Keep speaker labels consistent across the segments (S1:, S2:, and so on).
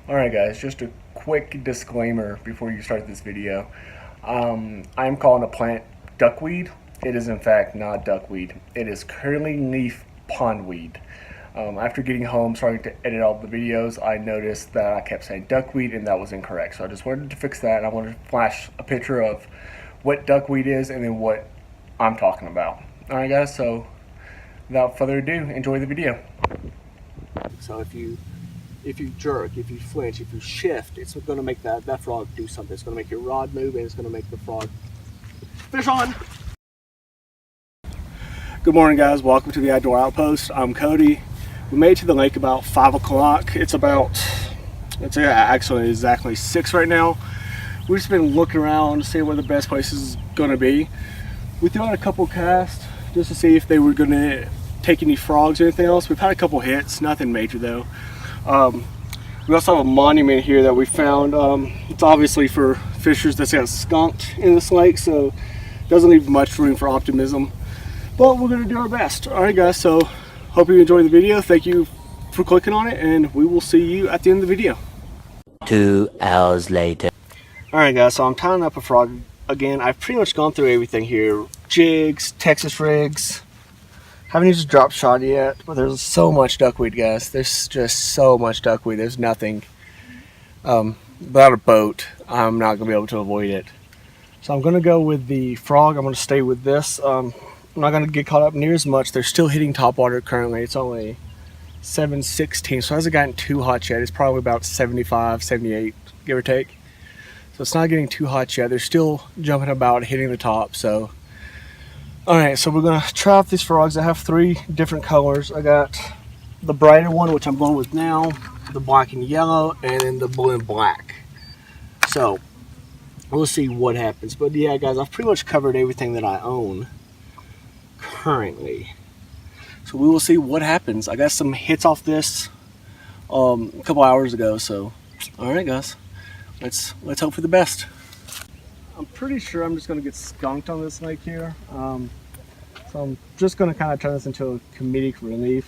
S1: Alright guys, just a quick disclaimer before you start this video. I'm calling a plant duckweed. It is in fact not duckweed. It is curling leaf pondweed. After getting home, starting to edit all the videos, I noticed that I kept saying duckweed and that was incorrect. So I just wanted to fix that, and I wanted to flash a picture of what duckweed is and then what I'm talking about. Alright guys, so without further ado, enjoy the video. So if you jerk, if you flinch, if you shift, it's going to make that frog do something. It's going to make your rod move, and it's going to make the frog fish on. Good morning, guys. Welcome to the Outdoor Outpost. I'm Cody. We made it to the lake about 5 o'clock. It's actually exactly 6 right now. We've just been looking around to see where the best place is going to be. We threw out a couple casts just to see if they were going to take any frogs or anything else. We've had a couple hits, nothing major though. We also have a monument here that we found. It's obviously for fishers that's got skunked in this lake, so it doesn't leave much room for optimism, but we're going to do our best. Alright guys, so hope you enjoyed the video. Thank you for clicking on it, and we will see you at the end of the video.
S2: 2 hours later.
S1: Alright guys, so I'm tying up a frog again. I've pretty much gone through everything here. Jigs, Texas rigs. Haven't used a drop shot yet, but there's so much duckweed, guys. There's just so much duckweed. There's nothing. Without a boat, I'm not going to be able to avoid it. So I'm going to go with the frog. I'm going to stay with this. I'm not going to get caught up near as much. They're still hitting topwater currently. It's only 7:16, so it hasn't gotten too hot yet. It's probably about 75, 78, give or take. So it's not getting too hot yet. They're still jumping about, hitting the top, so... Alright, so we're going to try out these frogs. I have 3 different colors. I got the brighter one, which I'm going with now, the black and yellow, and then the blue and black. So, we'll see what happens. But yeah, guys, I've pretty much covered everything that I own currently. So we will see what happens. I got some hits off this a couple hours ago, so alright guys, let's hope for the best. I'm pretty sure I'm just going to get skunked on this lake here. So I'm just going to kind of turn this into a comedic relief,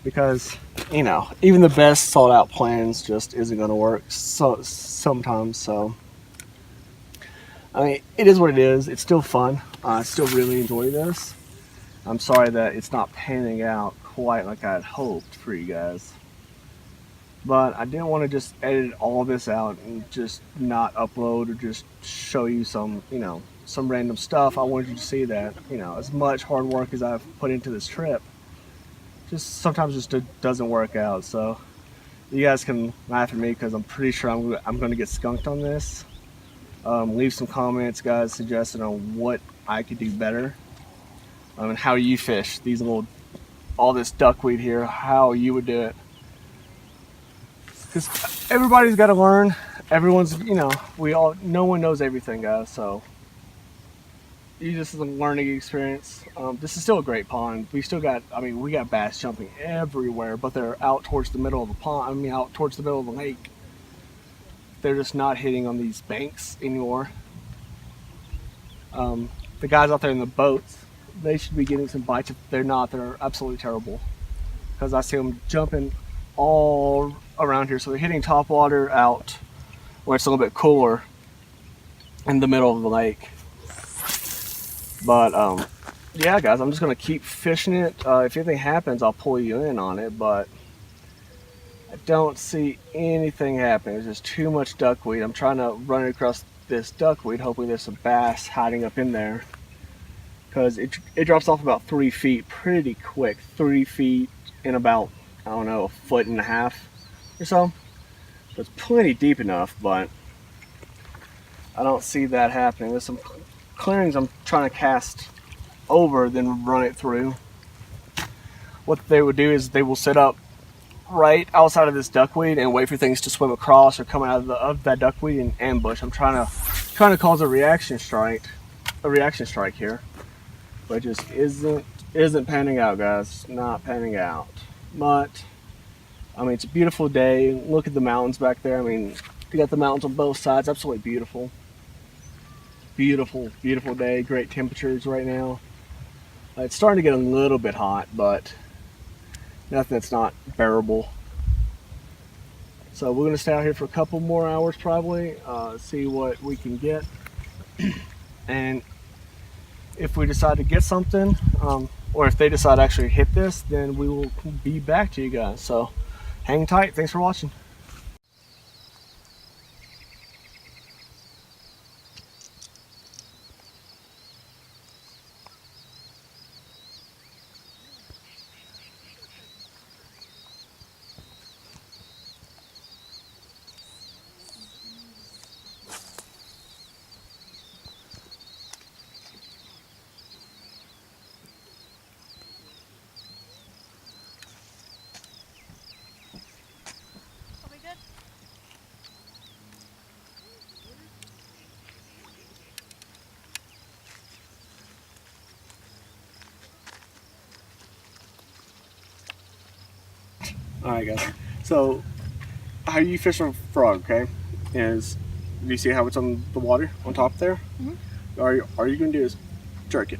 S1: because, you know, even the best thought out plans just isn't going to work sometimes. So, I mean, it is what it is. It's still fun. I still really enjoy this. I'm sorry that it's not panning out quite like I had hoped for you guys. But I didn't want to just edit all this out and just not upload or just show you some, you know, some random stuff. I wanted you to see that, you know, as much hard work as I've put into this trip, just sometimes just doesn't work out. So you guys can laugh at me, because I'm pretty sure I'm going to get skunked on this. Leave some comments, guys, suggesting on what I could do better, and how you fish these all this duckweed here, how you would do it. Because everybody's got to learn. Everyone's, you know, no one knows everything, guys. So this is a learning experience. This is still a great pond. We still got, we got bass jumping everywhere, but they're out towards the middle of the pond. Out towards the middle of the lake. They're just not hitting on these banks anymore. The guys out there in the boats, they should be getting some bites. If they're not, they're absolutely terrible. Because I see them jumping all around here. So they're hitting topwater out where it's a little bit cooler in the middle of the lake. But yeah guys, I'm just gonna keep fishing it. If anything happens, I'll pull you in on it, but I don't see anything happening. There's just too much duckweed. I'm trying to run it across this duckweed, hoping there's some bass hiding up in there, because it drops off about 3 feet pretty quick. 3 feet in about, I don't know, 1.5 feet or so. So it's plenty deep enough, but I don't see that happening. There's some clearings I'm trying to cast over, then run it through. What they would do is they will set up right outside of this duckweed and wait for things to swim across or come out of that duckweed and ambush. I'm trying to cause a reaction strike here, but it just isn't panning out, guys. Not panning out. But it's a beautiful day. Look at the mountains back there. You got the mountains on both sides. Absolutely beautiful. Beautiful, beautiful day. Great temperatures right now. It's starting to get a little bit hot, but nothing that's not bearable. So we're gonna stay out here for a couple more hours probably, see what we can get. And if we decide to get something, or if they decide to actually hit this, then we will be back to you guys. So hang tight. Thanks for watching. Alright guys, so how you fish a frog, okay, is, do you see how it's on the water on top there? Mm-hmm. All you're going to do is jerk it.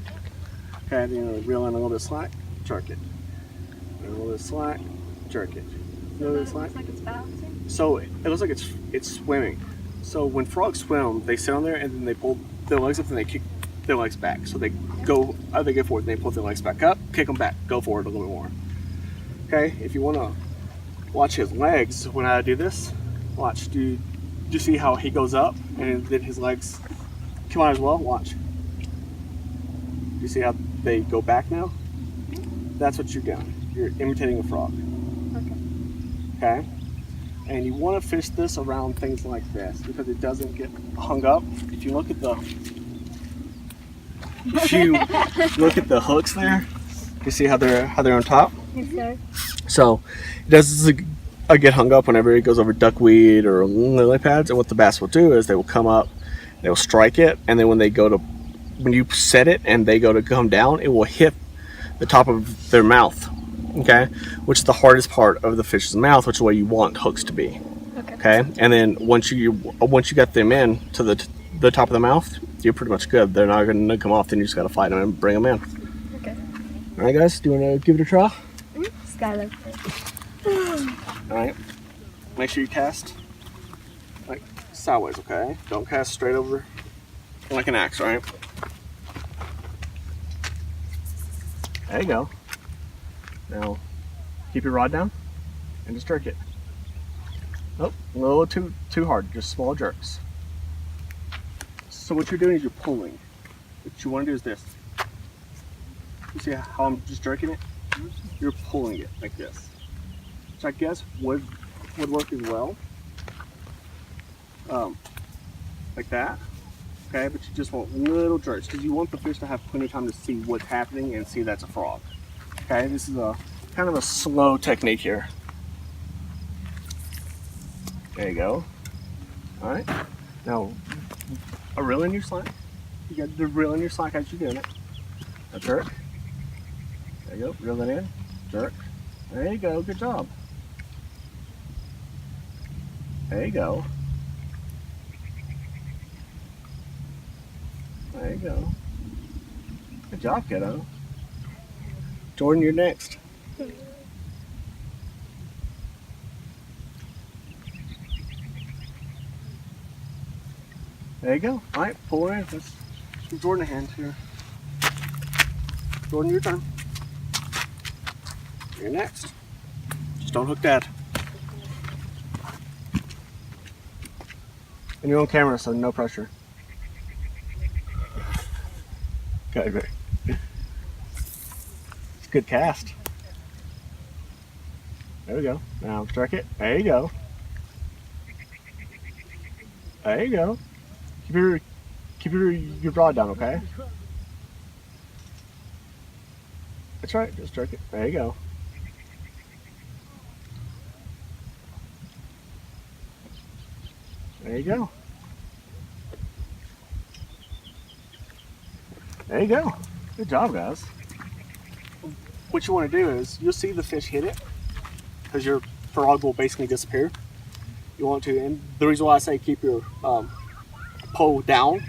S1: Okay, then you're going to reel in a little bit of slack, jerk it. A little bit of slack, jerk it. A little bit of slack. Looks like it's balancing? So it looks like it's swimming. So when frogs swim, they sit on there and then they pull their legs up and they kick their legs back. So they go forward and they pull their legs back up, kick them back, go forward a little bit more. Okay, if you want to watch his legs when I do this, watch, do you see how he goes up and then his legs come on as well? Watch. Do you see how they go back now? That's what you're doing. You're imitating a frog. Okay? And you want to fish this around things like this because it doesn't get hung up. If you look at the hooks there, you see how they're on top?
S3: Yes, sir.
S1: So it doesn't get hung up whenever it goes over duckweed or lily pads. And what the bass will do is they will come up, they will strike it, and then when you set it and they go to come down, it will hit the top of their mouth. Okay, which is the hardest part of the fish's mouth, which is where you want hooks to be. Okay, and then once you get them in to the top of the mouth, you're pretty much good. They're not going to come off. Then you just got to fight them and bring them in.
S3: Okay.
S1: All right, guys, do you want to give it a try?
S3: Skylar.
S1: All right. Make sure you cast like sideways. Okay. Don't cast straight over like an axe. All right. There you go. Now, keep your rod down and just jerk it. Oh, a little too hard, just small jerks. So what you're doing is you're pulling. What you want to do is this. You see how I'm just jerking it? You're pulling it like this, which I guess would work as well. Like that. Okay, but you just want little jerks because you want the fish to have plenty of time to see what's happening and see that's a frog. Okay, this is a kind of a slow technique here. There you go. All right. Now, a reel in your slack. You got to reel in your slack as you're doing it. A jerk. There you go. Reel it in. Jerk. There you go. Good job. There you go. There you go. Good job, kiddo. Jordan, you're next. There you go. All right, pull her in. Let's give Jordan a hand here. Jordan, your turn. You're next. Just don't hook Dad. And you're on camera, so no pressure. Okay, great. Good cast. There we go. Now strike it. There you go. There you go. Keep your rod down, okay? That's right. Just strike it. There you go. There you go. There you go. Good job, guys. What you want to do is, you'll see the fish hit it, because your frog will basically disappear. You want to, and the reason why I say keep your pole down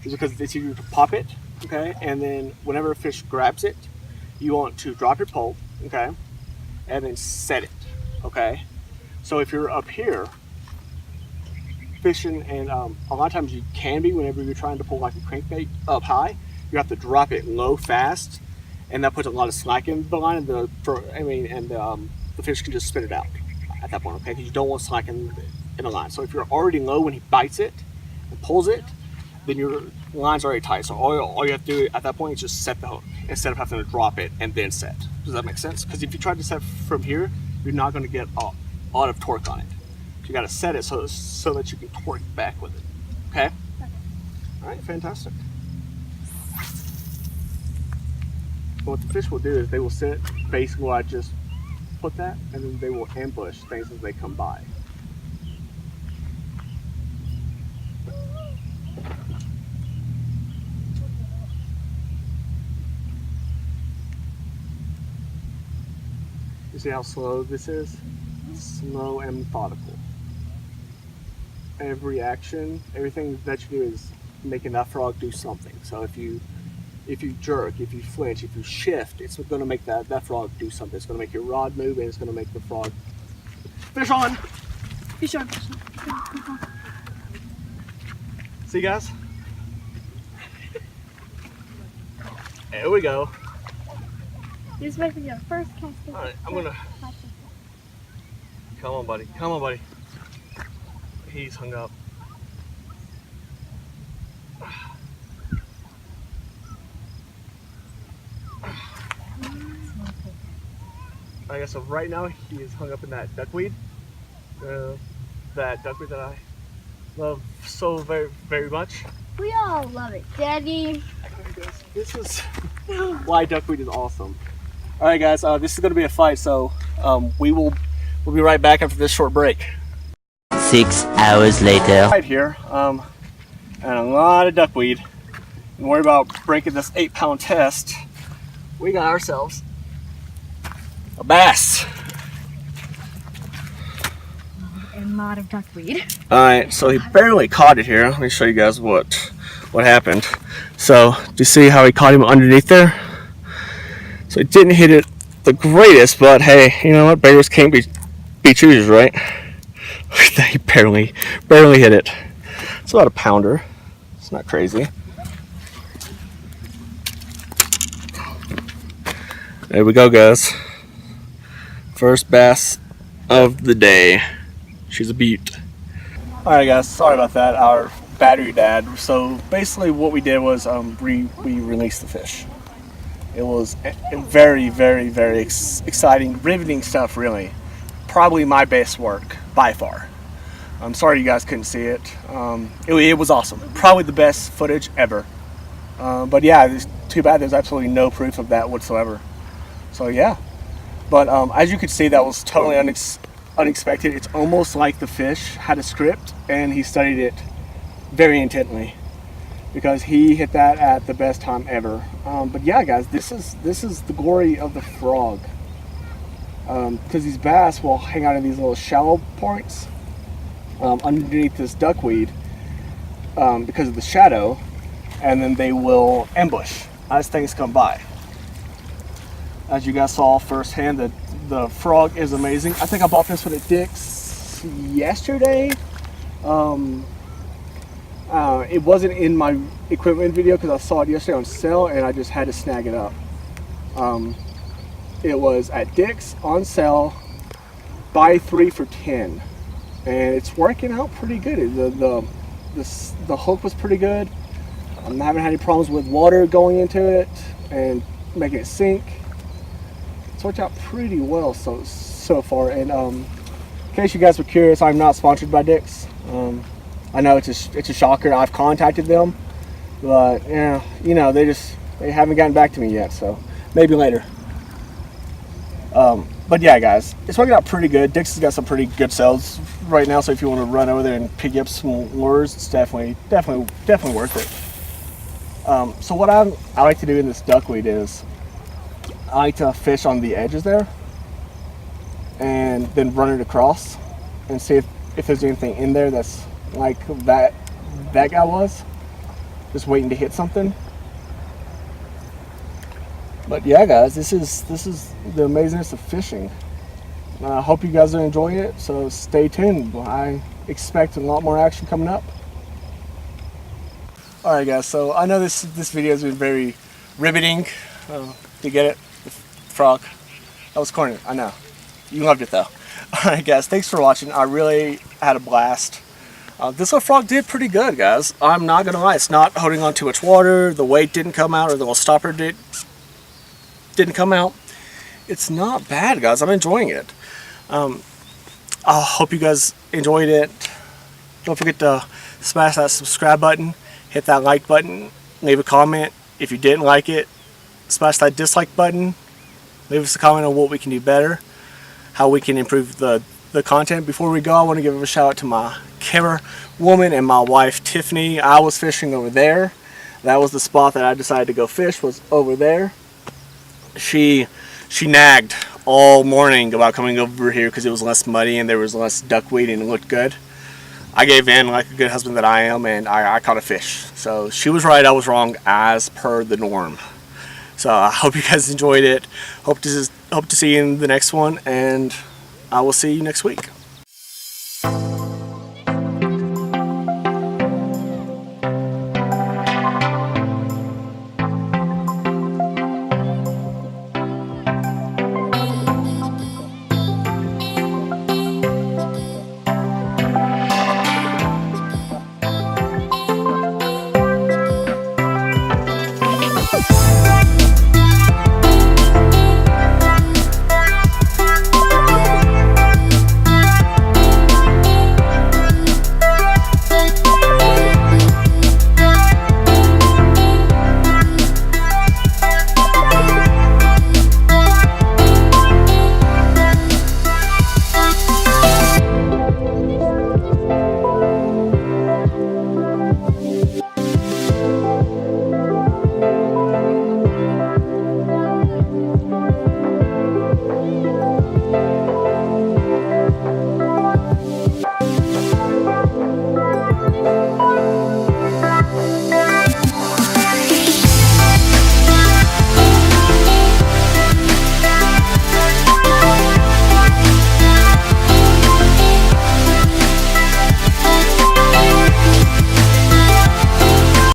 S1: is because it's easier to pop it, okay? And then whenever a fish grabs it, you want to drop your pole, okay? And then set it, okay? So if you're up here fishing, and a lot of times you can be whenever you're trying to pull like a crankbait up high, you have to drop it low fast, and that puts a lot of slack in the line, and the fish can just spit it out at that point, okay? Because you don't want slack in the line. So if you're already low when he bites it and pulls it, then your line's already tight. So all you have to do at that point is just set the hook instead of having to drop it and then set. Does that make sense? Because if you try to set from here, you're not going to get a lot of torque on it. You got to set it so that you can torque back with it. Okay? All right, fantastic. What the fish will do is they will sit basically where I just put that, and then they will ambush things as they come by. You see how slow this is? Slow and methodical. Every action, everything that you do is making that frog do something. So if you jerk, if you flinch, if you shift, it's going to make that frog do something. It's going to make your rod move, and it's going to make the frog fish on.
S3: Fish on, fish on.
S1: See, guys? There we go.
S3: This way for your first cast.
S1: All right, I'm gonna. Come on, buddy. Come on, buddy. He's hung up. I guess so. Right now, he is hung up in that duckweed. That duckweed that I love so very, very much.
S3: We all love it, Daddy.
S1: This is why duckweed is awesome. All right, guys. This is going to be a fight, so we'll be right back after this short break.
S2: 6 hours later.
S1: Right here, and a lot of duckweed. Don't worry about breaking this 8-pound test. We got ourselves a bass.
S3: A lot of duckweed.
S1: All right, so he barely caught it here. Let me show you guys what happened. So, do you see how he caught him underneath there? So he didn't hit it the greatest, but hey, you know what? Beggars can't be choosers, right? He barely hit it. It's about a pounder. It's not crazy. There we go, guys. First bass of the day. She's a beaut. All right, guys. Sorry about that. Our battery died. So basically, what we did was we released the fish. It was very, very, very exciting, riveting stuff. Really, probably my best work by far. I'm sorry you guys couldn't see it. It was awesome. Probably the best footage ever. But yeah, it's too bad there's absolutely no proof of that whatsoever. So yeah. But as you could see, that was totally unexpected. It's almost like the fish had a script and he studied it very intently, because he hit that at the best time ever. But yeah, guys, this is the glory of the frog. Because these bass will hang out in these little shallow points underneath this duckweed because of the shadow, and then they will ambush as things come by. As you guys saw firsthand, the frog is amazing. I think I bought this one at Dick's yesterday. It wasn't in my equipment video because I saw it yesterday on sale and I just had to snag it up. It was at Dick's on sale, buy 3 for $10, and it's working out pretty good. The hook was pretty good. I haven't had any problems with water going into it and making it sink. It's worked out pretty well so far. And in case you guys were curious, I'm not sponsored by Dick's. I know it's a shocker. I've contacted them, but yeah, you know, they haven't gotten back to me yet. So maybe later. But yeah, guys, it's working out pretty good. Dick's has got some pretty good sales right now. So if you want to run over there and pick up some lures, it's definitely worth it. So what I like to do in this duckweed is I like to fish on the edges there and then run it across and see if there's anything in there that's like that guy was, just waiting to hit something. But yeah, guys, this is the amazingness of fishing. I hope you guys are enjoying it, so stay tuned. I expect a lot more action coming up. Alright guys, so I know this video has been very riveting. You get it? The frog. That was corny, I know. You loved it though. Alright guys, thanks for watching. I really had a blast. This little frog did pretty good, guys. I'm not gonna lie, it's not holding on too much water, the weight didn't come out, or the little stopper didn't come out. It's not bad, guys. I'm enjoying it. I hope you guys enjoyed it. Don't forget to smash that subscribe button, hit that like button, leave a comment. If you didn't like it, smash that dislike button, leave us a comment on what we can do better, how we can improve the content. Before we go, I want to give a shout out to my camera woman and my wife Tiffany. I was fishing over there. That was the spot that I decided to go fish, was over there. She nagged all morning about coming over here because it was less muddy and there was less duckweed and it looked good. I gave in like a good husband that I am, and I caught a fish. So she was right, I was wrong, as per the norm. So I hope you guys enjoyed it. Hope to see you in the next one, and I will see you next week.